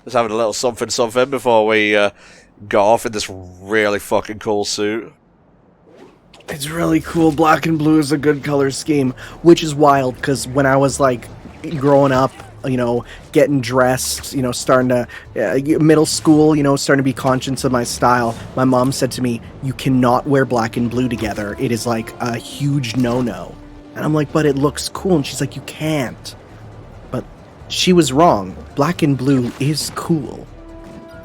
Just having a little something before we go off in this really fucking cool suit. It's really cool. Black and blue is a good color scheme, which is wild because when I was like growing up, getting dressed, starting to middle school, starting to be conscious of my style, my mom said to me, "You cannot wear black and blue together. It is like a huge no-no." And I'm like, "But it looks cool." And she's like, "You can't." But she was wrong. Black and blue is cool.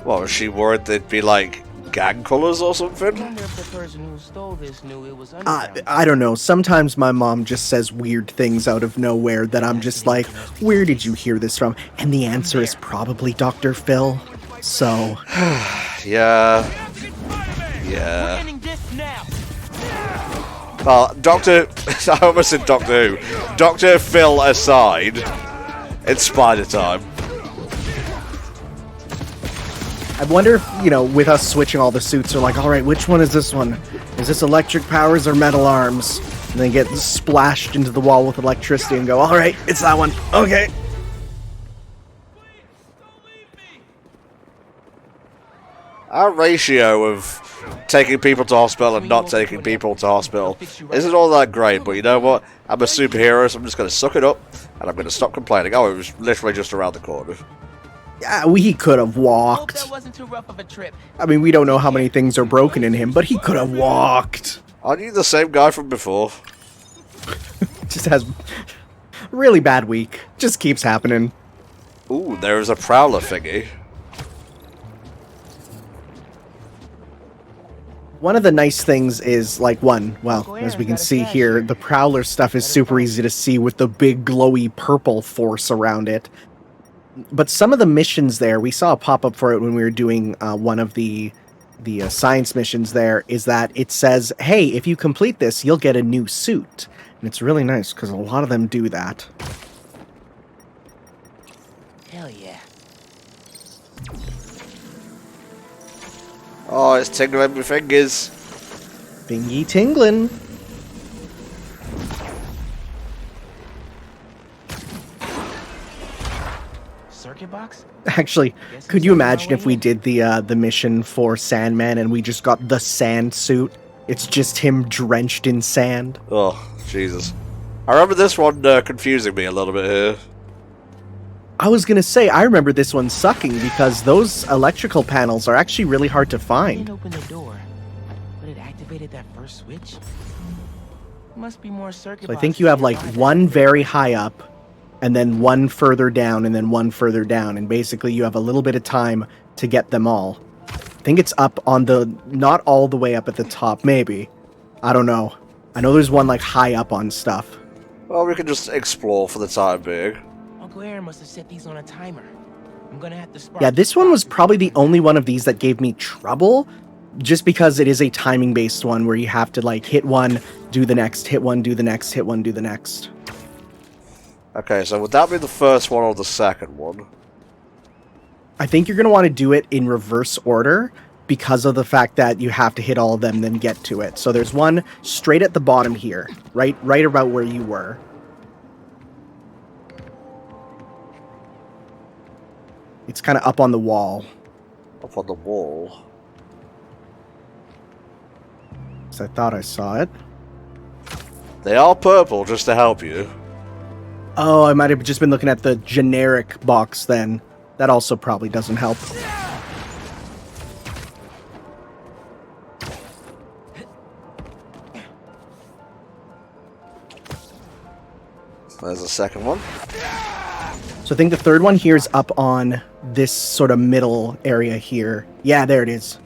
What, was she worried they'd be like gang colours or something? I wonder if the person who stole this knew it was I don't know. Sometimes my mom just says weird things out of nowhere that I'm just like, where did you hear this from? And the answer is probably Dr. Phil. So... Yeah. Well, I almost said Doctor Who. Dr. Phil aside, it's Spider Time. I wonder if, with us switching all the suits, they're like, alright, which one is this one? Is this electric powers or metal arms? And they get splashed into the wall with electricity and go, alright, it's that one. Okay. Our ratio of taking people to hospital and not taking people to hospital isn't all that great, but you know what? I'm a superhero, so I'm just going to suck it up, and I'm going to stop complaining. Oh, it was literally just around the corner. Yeah, he could have walked. That wasn't too rough of a trip. I mean, we don't know how many things are broken in him, but he could have walked. Aren't you the same guy from before? Just has a really bad week. Just keeps happening. Ooh, there's a prowler thingy. One of the nice things is, as we can see here, the Prowler stuff is super easy to see with the big glowy purple force around it. But some of the missions there, we saw a pop-up for it when we were doing one of the science missions there, is that it says, hey, if you complete this, you'll get a new suit. And it's really nice, because a lot of them do that. Hell yeah. Oh, it's tingling my fingers. Fingy tingling. Circuit box? Actually, could you imagine if we did the mission for Sandman and we just got the sand suit? It's just him drenched in sand. Oh, Jesus. I remember this one confusing me a little bit here. I was gonna say, I remember this one sucking because those electrical panels are actually really hard to I find. didn't open the door, but it activated that first switch. Must be more circuit So I think you have like one very high up, and then one further down, and then one further down, and basically you have a little bit of time to get them all. I think it's up on the, not all the way up at the top, maybe. I don't know. I know there's one like high up on stuff. Well, we can just explore for the time being. Uncle Aaron must have set these on a timer. I'm gonna have to spark. Yeah, this one was probably the only one of these that gave me trouble, just because it is a timing-based one where you have to like hit one, do the next, hit one, do the next, hit one, do the next. Okay, so would that be the first one or the second one? I think you're going to want to do it in reverse order because of the fact that you have to hit all of them, then get to it. So there's one straight at the bottom here, right about where you were. It's kind of up on the wall. Up on the wall? So I thought I saw it. They are purple, just to help you. Oh, I might have just been looking at the generic box then. That also probably doesn't help. There's a second one. So I think the third one here is up on this sort of middle area here. Yeah, there it is.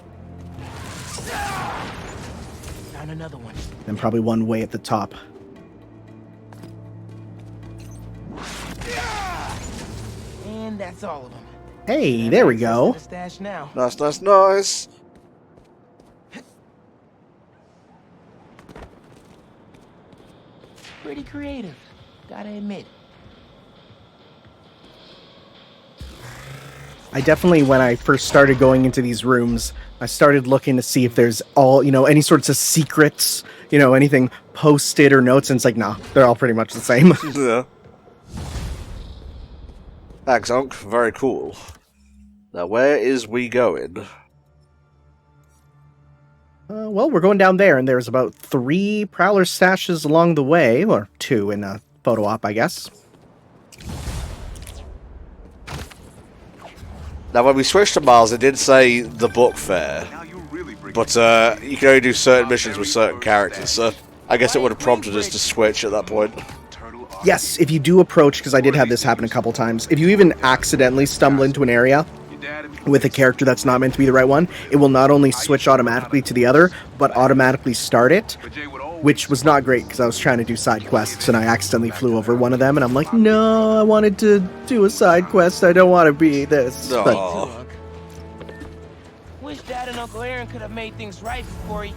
Found another one. Then probably one way at the top. And that's all of them. Hey, there we go. Stash now. Nice, nice, nice. Pretty creative, gotta admit. I definitely, when I first started going into these rooms, I started looking to see if there's all, any sorts of secrets, anything posted or notes, and it's like, nah, they're all pretty much the same. Yeah. Thanks, Unc. Very cool. Now, where is we going? Well, we're going down there, and there's about 3 Prowler stashes along the way, or 2 in a photo op, I guess. Now, when we switched to Miles, it did say the book fair, but you can only do certain missions with certain characters, so I guess it would have prompted us to switch at that point. Yes, if you do approach, because I did have this happen a couple times, if you even accidentally stumble into an area with a character that's not meant to be the right one, it will not only switch automatically to the other, but automatically start it, which was not great, because I was trying to do side quests, and I accidentally flew over one of them, and I'm like, no, I wanted to do a side quest, I don't want to be this. But, Wish Dad and Uncle Aaron could have made things right before he...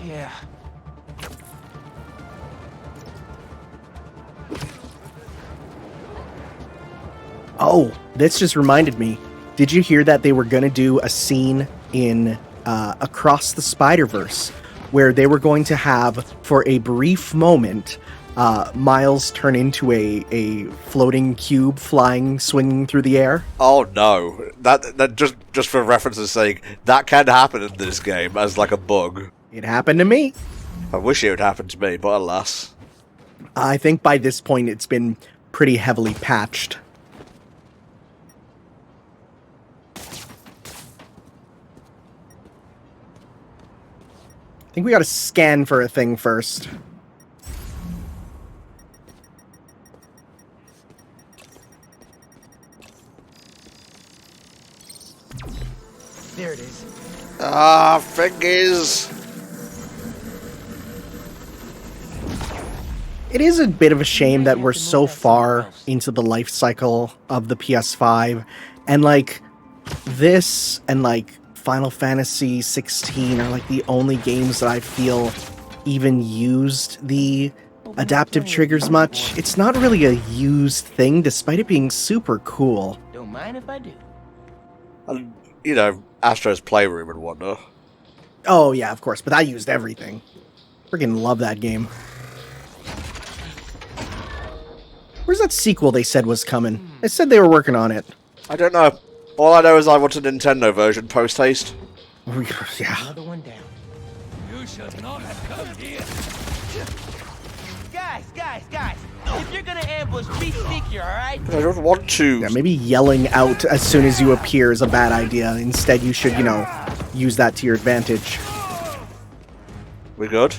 Yeah. oh, this just reminded me. Did you hear that they were going to do a scene in Across the Spider-Verse where they were going to have, for a brief moment, Miles turn into a floating cube flying, swinging through the air? Oh no, that just for reference's sake, that can happen in this game as like a bug. It happened to me. I wish it would happen to me, but alas. I think by this point it's been pretty heavily patched. I think we gotta scan for a thing first. There it is. Ah, fingers! It is a bit of a shame that we're so far into the life cycle of the PS5, and like this and like Final Fantasy 16 are like the only games that I feel even used the adaptive triggers much. It's not really a used thing, despite it being super cool. Don't mind if I do. And, you know, Astro's Playroom and whatnot. Oh yeah, of course, but I used everything. Freaking love that game. Where's that sequel they said was coming? They said they were working on it. I don't know. All I know is I want a Nintendo version post-haste. Yeah. Another one down. You should not have come here. Guys. If you're gonna ambush, be sneakier, alright? I don't want to. Yeah, maybe yelling out as soon as you appear is a bad idea. Instead, you should, you know, use that to your advantage. We good?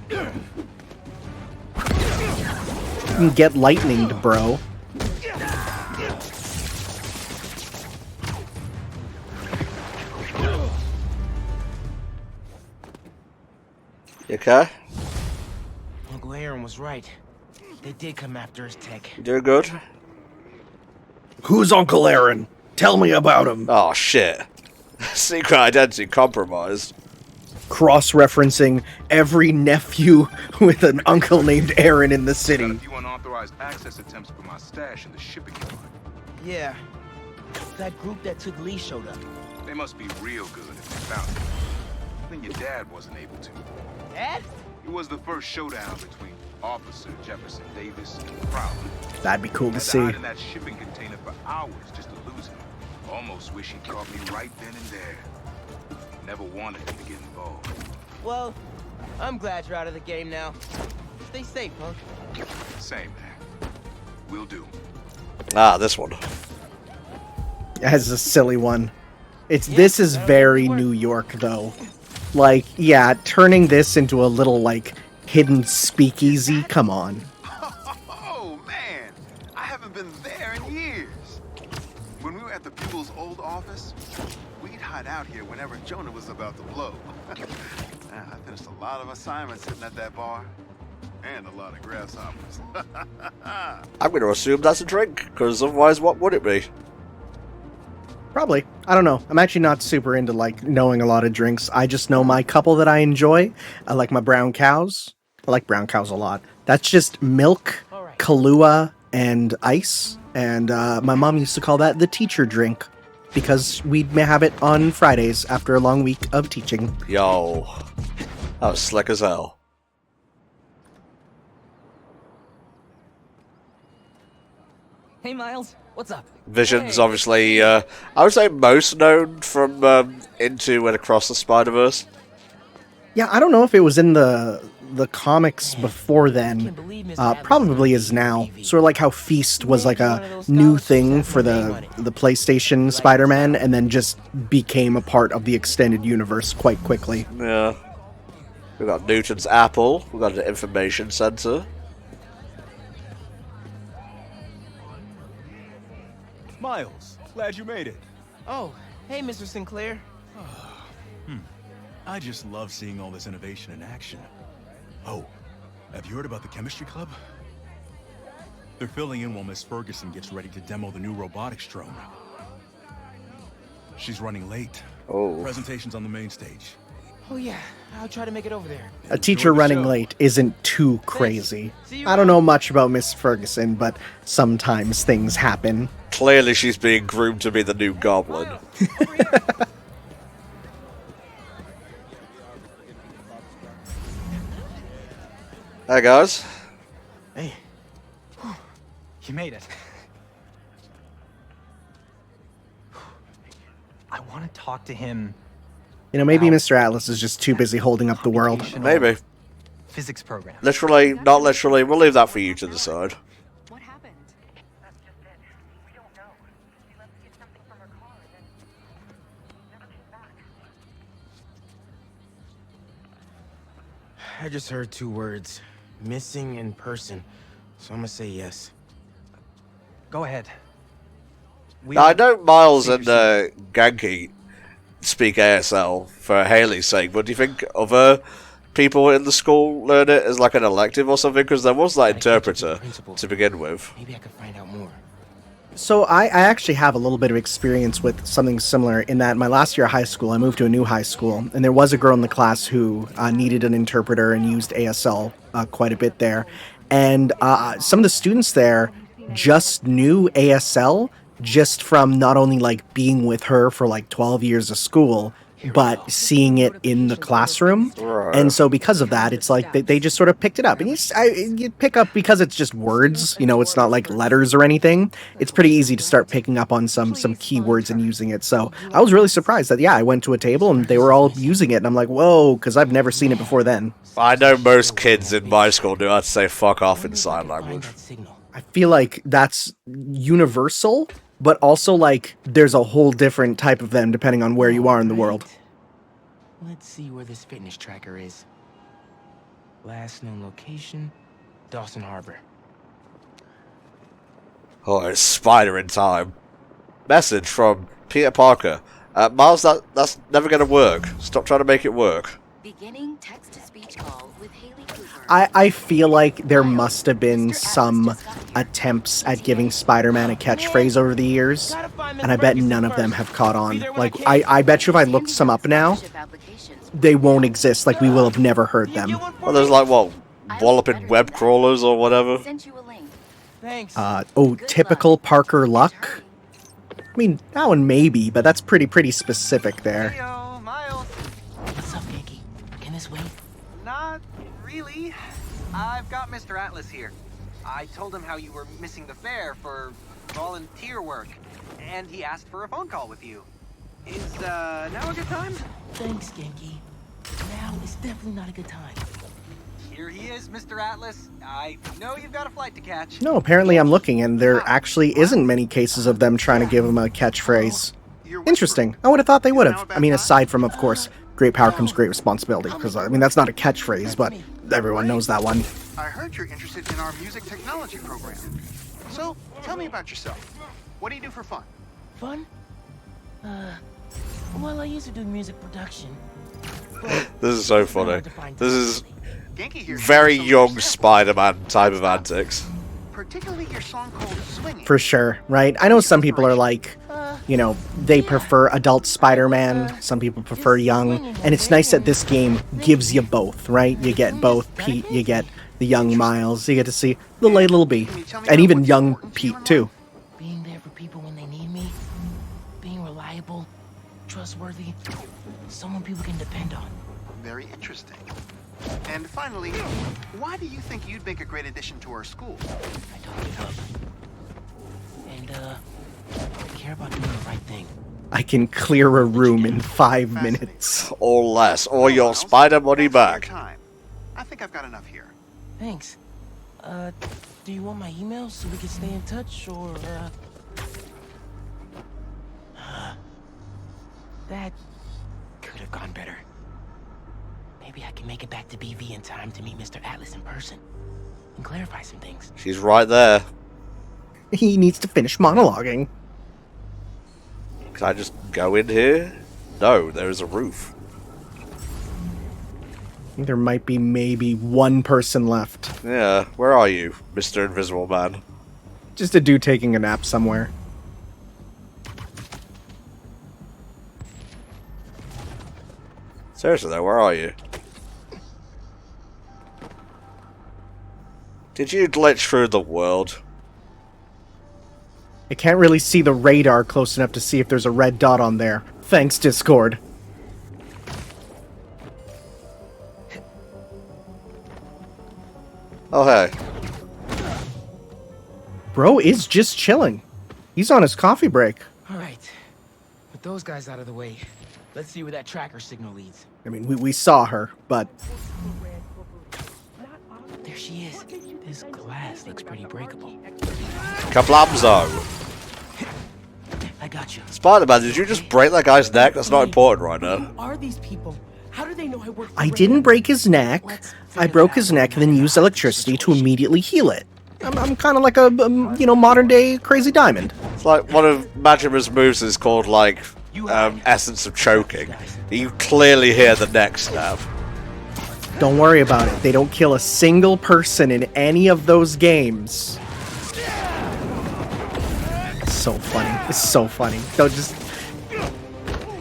You can get lightninged, bro. You okay? Uncle Aaron was right. They did come after his tech. You doing good? Who's Uncle Aaron? Tell me about him. Oh, shit. Secret identity compromised. Cross-referencing every nephew with an uncle named Aaron in the city. Got a few unauthorized access attempts for my stash in the shipping yard. Yeah. That group that took Lee showed up. They must be real good if they found it. Even your dad wasn't able to. Dad? It was the first showdown between Officer Jefferson Davis and Prowler. That'd be cool to Had see. hide in that shipping container for hours just to lose him. Almost wish he caught me right then and there. Never wanted him to get involved. Well, I'm glad you're out of the game now. Stay safe, punk. Same, man. Will do. Ah, this one. As a silly one. This is very New York, though. Like, yeah, turning this into a little, like, hidden speakeasy, come on. Oh, man! I haven't been there in years. When we were at the Bugle's old office, we'd hide out here whenever Jonah was about to blow. I finished a lot of assignments sitting at that bar. And a lot of grasshoppers. I'm going to assume that's a drink, because otherwise what would it be? Probably. I don't know. I'm actually not super into, like, knowing a lot of drinks. I just know my couple that I enjoy. I like my brown cows. I like brown cows a lot. That's just milk, Kahlua, and ice. And my mom used to call that the teacher drink, because we'd have it on Fridays after a long week of teaching. Yo. That was slick as hell. Hey, Miles. What's up? Vision's obviously, I would say most known from Into and Across the Spider-Verse. Yeah, I don't know if it was in the comics before then. Probably is now. Sort of like how Feast was like a new thing for the PlayStation Spider-Man, and then just became a part of the extended universe quite quickly. Yeah. We got Newton's Apple. We got an information center. Miles, glad you made it. Oh, hey, Mr. Sinclair. I just love seeing all this innovation in action. Oh, have you heard about the chemistry club? They're filling in while Miss Ferguson gets ready to demo the new robotics drone. She's running late. Oh. Presentation's on the main stage. Oh, yeah. I'll try to make it over there. A teacher Enjoy the running show. late isn't too crazy. See you I don't know much about Miss Ferguson, but sometimes things happen. Clearly she's being groomed to be the new Goblin. Hey guys. Hey. You made it. I want to talk to him. You know, maybe Mr. Atlas is just too busy holding up the world. Maybe. Physics program. Literally, not literally. We'll leave that for you to decide. What happened? That's just it. We don't know. She left to get something from her car and then never came back. I just heard 2 words. Missing in person. So I'm gonna say yes. Go ahead. Now, I know Miles and Genki speak ASL for Haley's sake, but do you think other people in the school learn it as like an elective or something? Because there was that interpreter to begin with. Maybe I could find out more. So I actually have a little bit of experience with something similar in that my last year of high school, I moved to a new high school, and there was a girl in the class who needed an interpreter and used ASL quite a bit there. And some of the students there just knew ASL just from not only like being with her for like 12 years of school, but seeing it in the classroom. Right. And so because of that, it's like they just sort of picked it up. And you pick up because it's just words, you know, it's not like letters or anything. It's pretty easy to start picking up on some keywords and using it. So I was really surprised that, yeah, I went to a table and they were all using it. And I'm like, whoa, because I've never seen it before then. I know most kids in my school knew how to say fuck off in sign language. I feel like that's universal, but also like there's a whole different type of them depending on where you are in the world. Let's see where this fitness tracker is. Last known location, Dawson Harbor. Oh, it's Spider in time. Message from Peter Parker. Miles, that's never going to work. Stop trying to make it work. Beginning text-to-speech call with Haley Cooper. I feel like there must have been some attempts at giving Spider-Man a catchphrase over the years, and I bet none of them have caught on. Like, I bet you if I looked some up now, they won't exist. Like, we will have never heard them. Well, there's like, what, walloping web crawlers or whatever? Sent you a link. Thanks. Typical Parker luck? I mean, that one maybe, but that's pretty specific there. Heyo, Miles. What's up, Yankee? Can this wait? Not really. I've got Mr. Atlas here. I told him how you were missing the fair for volunteer work, and he asked for a phone call with you. Is now a good time? Thanks, Yankee. Now is definitely not a good time. Here he is, Mr. Atlas. I know you've got a flight to catch. No, apparently I'm looking, and there actually isn't many cases of them trying to give him a catchphrase. Interesting. I would have thought they would have. I mean, aside from, of course, great power comes great responsibility, because, I mean, that's not a catchphrase, but everyone knows that one. I heard you're interested in our music technology program. So, tell me about yourself. What do you do for fun? Fun? Well, I used to do music production. This is so funny. This is Genki here. very young Spider-Man type of antics. Particularly your song called Swinging. For sure, right? I know some people are like, you know, they prefer adult Spider-Man, some people prefer young, and it's nice that this game gives you both, right? You get both Pete, you get the young Miles, you get to see the late little B, and even young Pete too. Being there for people when they need me. Being reliable, trustworthy, someone people can depend on. Very interesting. And finally, why do you think you'd make a great addition to our school? I don't give up. right thing. I can clear a room in 5 minutes. Or less, or your spider money Thanks for your back. time. I think I've got enough here. Thanks. Do you want my email so we can stay in touch, or, That could have gone better. Maybe I can make it back to BV in time to meet Mr. Atlas in person and clarify some things. She's right there. He needs to finish monologuing. Can I just go in here? No, there is a roof. There might be maybe one person left. Yeah, where are you, Mr. Invisible Man? Just a dude taking a nap somewhere. Seriously though, where are you? Did you glitch through the world? I can't really see the radar close enough to see if there's a red dot on there. Thanks, Discord. Oh hey. Bro is just chilling. He's on his coffee break. All right. With those guys out of the way, let's see where that tracker signal leads. I mean, we saw her, but There she is. This glass looks pretty breakable. Kablamzo! I got you. Spider-Man, did you just break that guy's neck? That's not important right now. Who are these people? How do they know I work for I didn't break his neck. I broke his neck and then used electricity to immediately heal it. I'm kind of like a, modern day Crazy Diamond. It's like one of Majima's moves is called, like, Essence of Choking. You clearly hear the neck snap. Don't worry about it. They don't kill a single person in any of those games. It's so funny. It's so funny. Don't just...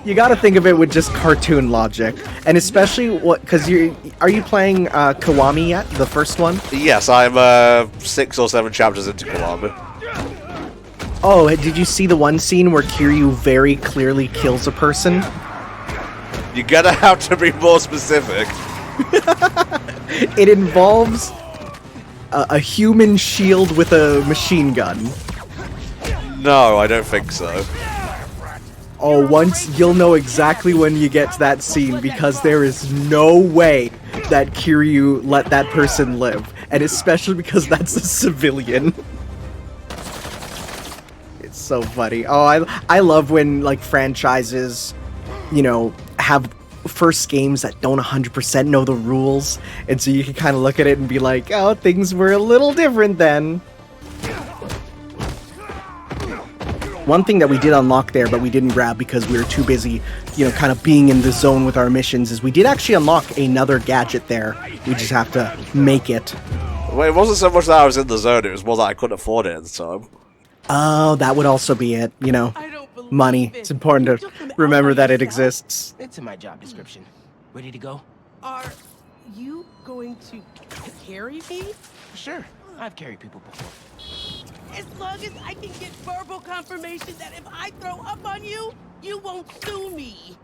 You gotta think of it with just cartoon logic. And especially because are you playing Kiwami yet? The first one? Yes, I'm 6 or 7 chapters into Kiwami. Oh, did you see the one scene where Kiryu very clearly kills a person? You're gonna have to be more specific. It involves a human shield with a machine gun. No, I don't think so. Oh, once you'll know exactly when you get to that scene, because there is no way that Kiryu let that person live, and especially because that's a civilian. It's so funny. Oh, I love when like franchises, have first games that don't 100% know the rules, and so you can kind of look at it and be like, oh, things were a little different then. One thing that we did unlock there, but we didn't grab because we were too busy, kind of being in the zone with our missions, is we did actually unlock another gadget there. We just have to make it. Well, it wasn't so much that I was in the zone, it was more that I couldn't afford it at the time. Oh, that would also be it, I don't believe money. it. It's important You to took them out remember by that it yourself? exists. It's in my job description. Ready to go? Are you going to carry me? Sure. I've carried people before. As long as I can get verbal confirmation that if I throw up on you, you won't sue me.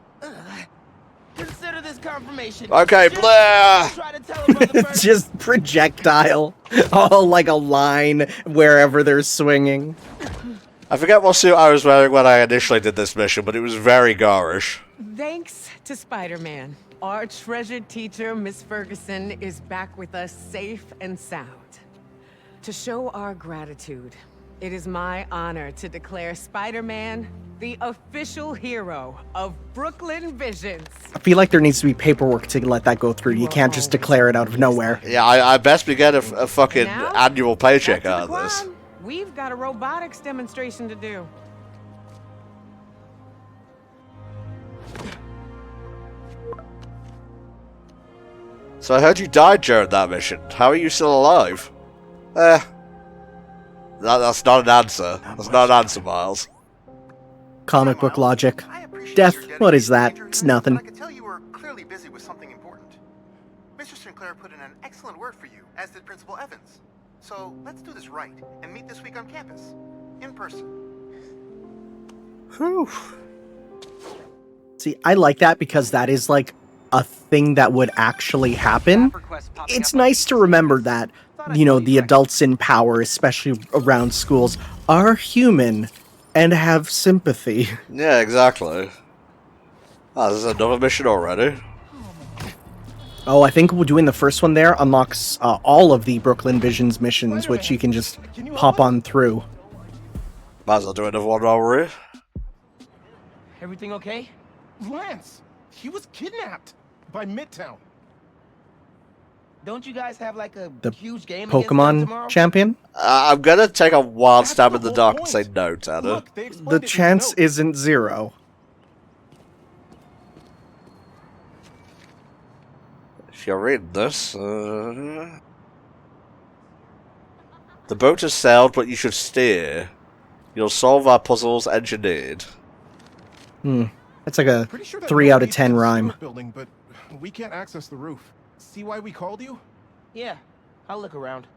Consider this confirmation. Okay, Just Blair! try to tell him about the It's first- just projectile. All like a line wherever they're swinging. I forget what suit I was wearing when I initially did this mission, but it was very garish. Thanks to Spider-Man, our treasured teacher, Miss Ferguson, is back with us safe and sound. To show our gratitude, it is my honor to declare Spider-Man the official hero of Brooklyn Visions. I feel like there needs to be paperwork to let that go through. You can't just declare it out of nowhere. Yeah, I best be getting a fucking Now, annual paycheck back out to of the this. climb. We've got a robotics demonstration to do. So I heard you died during that mission. How are you still alive? That's not an answer. That's not an answer, Miles. Comic book logic. I appreciate Death, your what is dedication, that? Major It's Hood, nothing. but I could tell you were clearly busy with something important. Mr. Sinclair put in an excellent word for you, as did Principal Evans. So let's do this right and meet this week on campus, in person. Whew. See, I like that because that is like a thing that would actually happen. It's nice to remember that, the adults in power, especially around schools, are human and have sympathy. Yeah, exactly. Ah, there's another mission already. Oh, I think doing the first one there unlocks all of the Brooklyn Visions missions, which you can just pop on through. Might as well do another one while we're here. Everything okay? Lance, he was kidnapped by Midtown. Don't you guys have like a The huge game against them Pokemon tomorrow? champion? I'm gonna take a wild stab in the whole dark and say point. no, Tanner. Look, they explained The it in the chance note. isn't 0. If you're reading this, the boat has sailed, but you should steer. You'll solve our puzzles engineered. That's like a Pretty sure that 3 note out of leads 10 to the rhyme. sewer building, but we can't access the roof. See why we called you? Yeah, I'll look around.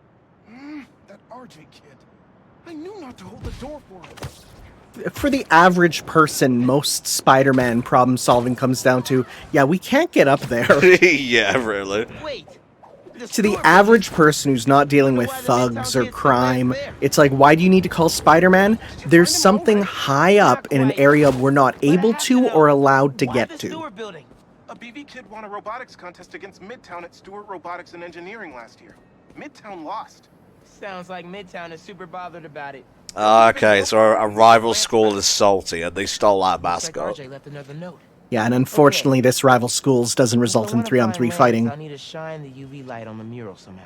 That RJ kid. I knew not to hold the door for him. For the average person, most Spider-Man problem solving comes down to, yeah, we can't get up there. Yeah, really. Wait. To the average person who's not dealing with thugs or crime, it's like, why do you need to call Spider-Man? There's something high up in an area we're not able to or allowed to get to. A BV kid won a robotics contest against Midtown at Stewart Robotics and Engineering last year. Midtown lost. Sounds like Midtown is super bothered about it. Okay, so a rival school is salty, and they stole our Looks like mascot. RJ left another note. Yeah, and unfortunately, this rival schools doesn't result in 3-on-3 fighting. I need to shine the UV light on the mural somehow.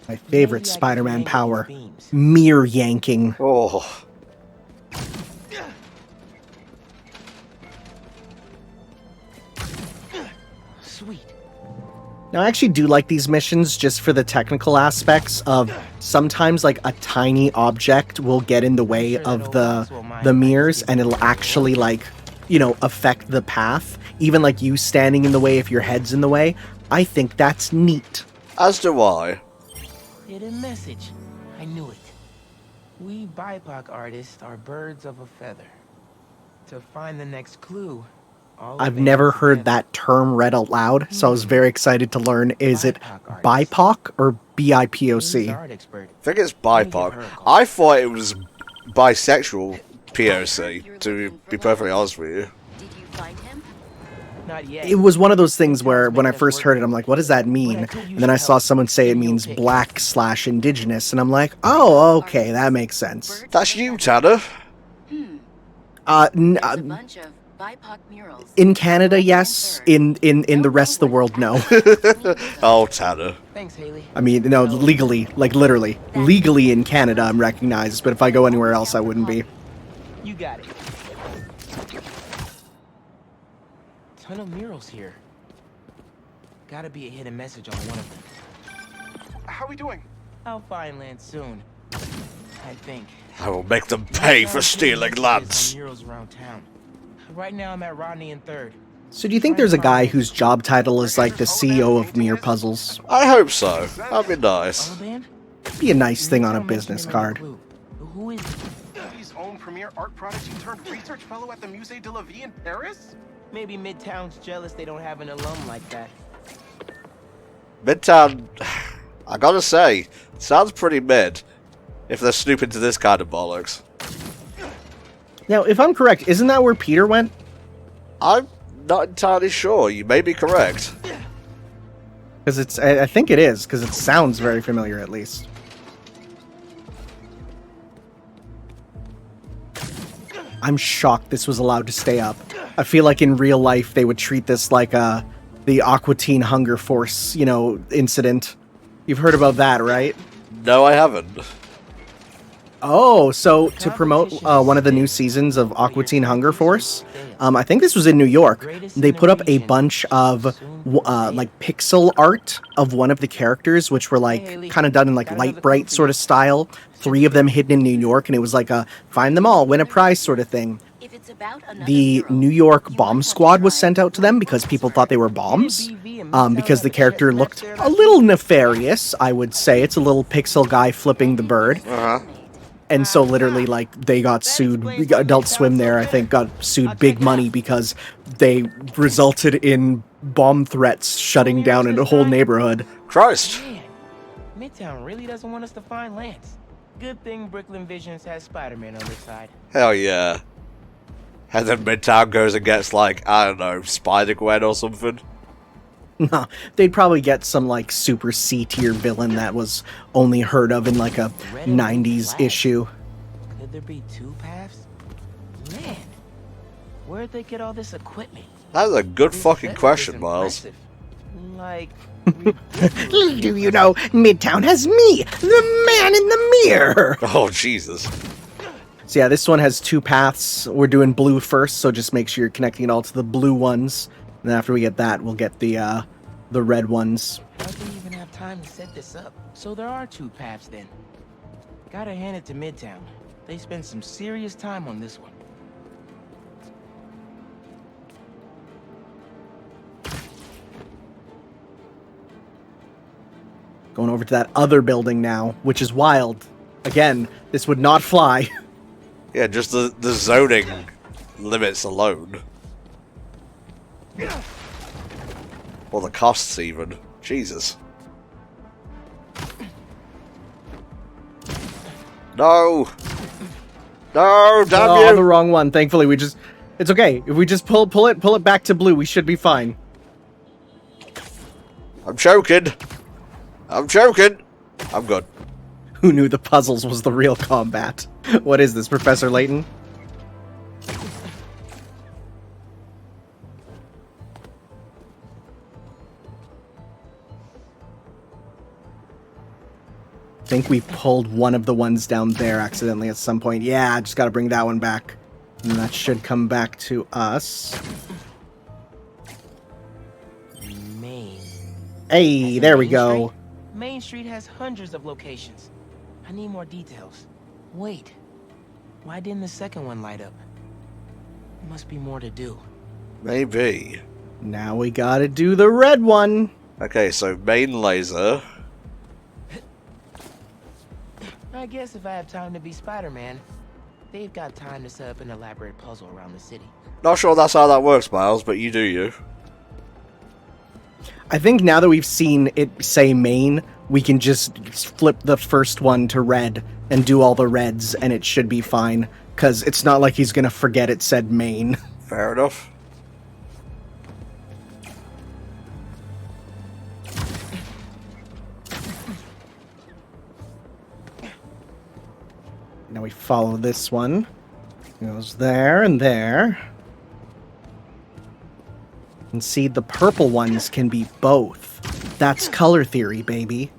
My favorite Spider-Man power, mirror yanking. Oh, Sweet. Now, I actually do like these missions just for the technical aspects of sometimes like a tiny object will get in the way of the mirrors and it'll actually like, you know, affect the path. Even like you standing in the way if your head's in the way. I think that's neat. as do I. Hidden message. I knew it. We BIPOC artists are birds of a feather. To find the next clue, all I've of it never is heard together. that term read out loud, so I was very excited to learn. Is it BIPOC or He's BIPOC? art expert. I think it's Let me give BIPOC. her a call. I thought it was bisexual POC, to be perfectly honest with you. Did you find him? Not yet. It was one of those things where when I first heard it, I'm like, what does that mean? And then I saw someone say it means black/indigenous, and I'm like, oh, okay, that makes sense. That's you, Tanner. There's a bunch of BIPOC murals. In Canada, yes. In the rest of the world, no. Oh, Tanner. Thanks, Haley. I mean, no, legally, like literally. Legally in Canada, I'm recognized, but if I go anywhere else, I wouldn't be. You got it. Ton of murals here. Gotta be a hidden message on one of them. How we doing? I'll find land soon. I think. I will make them pay for stealing lands. Murals around town. Right now I'm at Rodney and 3rd. So do you think there's a guy whose job title is like the CEO of Mirror Puzzles? I hope so. That'd be nice. All band? Be a nice thing on a Don't mention business him in the card. clue. Who is he? His own premier art prodigy turned research fellow at the Musée de la Vie in Paris? Maybe Midtown's jealous they don't have an alum like that. Midtown, I gotta say, sounds pretty mid if they're snooping to this kind of bollocks. Now, if I'm correct, isn't that where Peter went? I'm not entirely sure. You may be correct. Because it's, I think it is, because it sounds very familiar at least. I'm shocked this was allowed to stay up. I feel like in real life they would treat this like the Aqua Teen Hunger Force, you know, incident. You've heard about that, right? No, I haven't. Oh, so to promote one of the new seasons of Aqua Teen Hunger Force, I think this was in New York. They put up a bunch of like pixel art of one of the characters, which were like kind of done in like light bright sort of style. 3 of them hidden in New York, and it was like a find them all, win a prize sort of thing. If it's about another The mural, New York you bomb might squad was try sent out to them because look people for thought it. they were bombs. Because the character looked a little nefarious, I would say. It's a little pixel guy flipping the bird. Uh-huh. And so literally, like, they got sued. Adult Swim there, I think, got sued big money because they resulted in bomb threats shutting down a whole neighborhood. Christ. Man, Midtown really doesn't want us to find Lance. Good thing Brooklyn Visions has Spider-Man on their side. Hell yeah. And then Midtown goes and gets, like, I don't know, Spider-Gwen or something. Nah, they'd probably get some, like, super C-tier villain that was only heard of in, like, a 90s issue. Could there be two paths? Man, where'd they get all this equipment? That's a good This fucking feather question, is Miles. impressive. Like, Do you know, Midtown has me, the man in the mirror! Oh, Jesus. So yeah, this one has two paths. We're doing blue first, so just make sure you're connecting it all to the blue ones. And then after we get that, we'll get the red ones. how'd they even have time to set this up? So there are two paths then. Gotta hand it to Midtown. They spent some serious time on this one. Going over to that other building now, which is wild. Again, this would not fly. Yeah, just the zoning limits alone. Or the costs even. Jesus. No! No, damn Oh, you! the wrong one. Thankfully, it's okay. If we just pull it back to blue, we should be fine. I'm choking. I'm choking. I'm good. Who knew the puzzles was the real combat? What is this, Professor Layton? I think we pulled one of the ones down there accidentally at some point. Yeah, I just gotta bring that one back. And that should come back to us. Main. Hey, there we Main go. Street? Main Street has hundreds of locations. I need more details. Wait, why didn't the second one light up? Must be more to do. Maybe. Now we gotta do the red one. Okay, so main laser. I guess if I have time to be Spider-Man, they've got time to set up an elaborate puzzle around the city. Not sure that's how that works, Miles, but you do you. I think now that we've seen it say main, we can just flip the first one to red and do all the reds, and it should be fine. Because it's not like he's gonna forget it said main. Fair enough. Now we follow this one. It goes there and there. And see, the purple ones can be both. That's color theory, baby.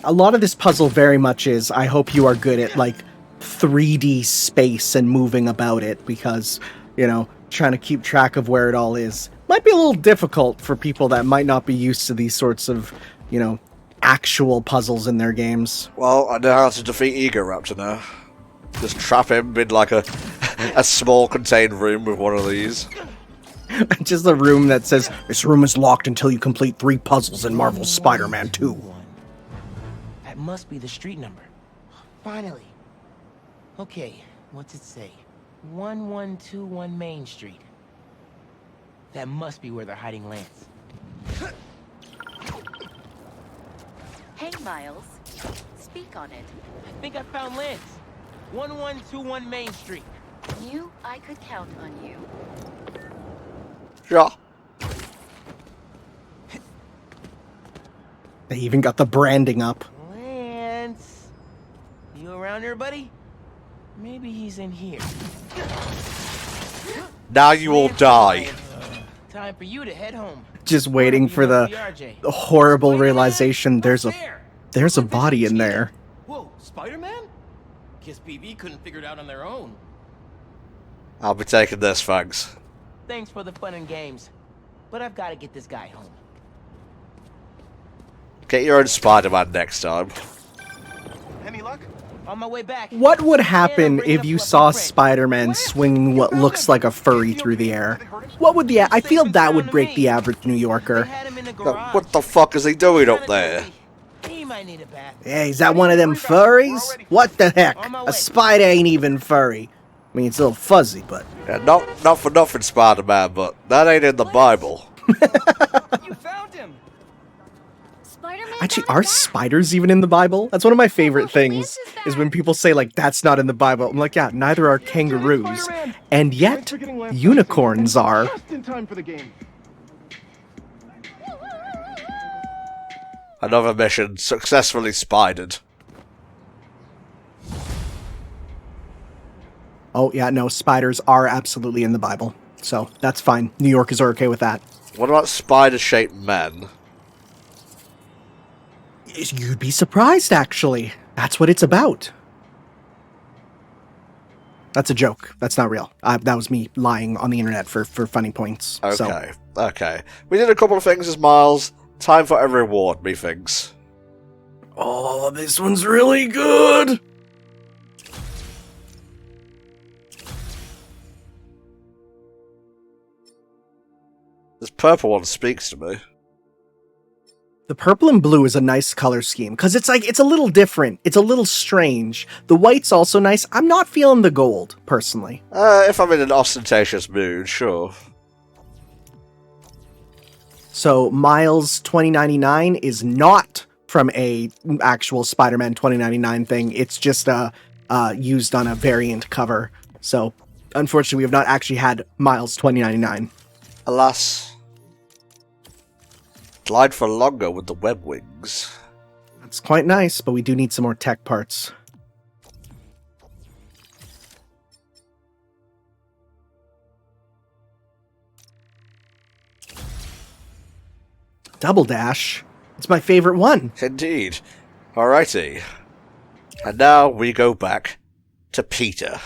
A lot of this puzzle very much is, I hope you are good at, like, 3D space and moving about it, because, you know, trying to keep track of where it all is might be a little difficult for people that might not be used to these sorts of, you know, actual puzzles in their games. Well, I know how to defeat Ego Raptor now. Just trap him in like a small contained room with one of these. Just a room that says, this room is locked until you complete 3 puzzles in Marvel's Spider-Man 2. That must be the street number. Finally. Okay, what's it say? 1121 Main Street. That must be where they're hiding Lance. Hey, Miles. Speak on it. I think I found Lance. 1121 Main Street. Knew I could count on you. Yeah. They even got the branding up. Lance. You around here, buddy? Maybe he's in here. Now you will die. Time for you to head home. Just waiting for the horrible realization there's a body in there. Whoa, Spider-Man? Guess PV couldn't figure it out on their own. I'll be taking this, thanks. Thanks for the fun and games, but I've got to get this guy home. Get your own Spider-Man next time. Any luck? On my way back. What would happen And I'm bringing if a you fluffy saw friend. Spider-Man swinging what looks like a furry through the air? What would I feel that would break the average New They Yorker. had him in the Now, garage. what the fuck is he doing Kinda up there? dirty. He might need a bath. Hey, is that one of them furries? What the heck? A spider ain't even furry. I mean, it's a little fuzzy, but... Yeah, not for nothing, Spider-Man, but that ain't in the Bible. You found him. Spider-Man Actually, got it are back. spiders even in the Bible? That's one of my favorite What things, is is when people say, like, that's not in the Bible. I'm like, yeah, neither are kangaroos. And yet, unicorns are. Just in time for the game. Another mission successfully spidered. Oh, yeah, no, spiders are absolutely in the Bible. So, that's fine. New Yorkers are okay with that. What about spider-shaped men? You'd be surprised, actually. That's what it's about. That's a joke. That's not real. That was me lying on the internet for funny points. Okay, okay. We did a couple of things as Miles. Time for a reward, methinks. Oh, this one's really good! This purple one speaks to me. The purple and blue is a nice color scheme, because it's a little different. It's a little strange. The white's also nice. I'm not feeling the gold, personally. If I'm in an ostentatious mood, sure. So, Miles 2099 is not from a actual Spider-Man 2099 thing. It's just used on a variant cover. So, unfortunately, we have not actually had Miles 2099. Alas. Glide for longer with the web wings. That's quite nice, but we do need some more tech parts. Double dash. It's my favorite one. Indeed. Alrighty. And now we go back to Peter.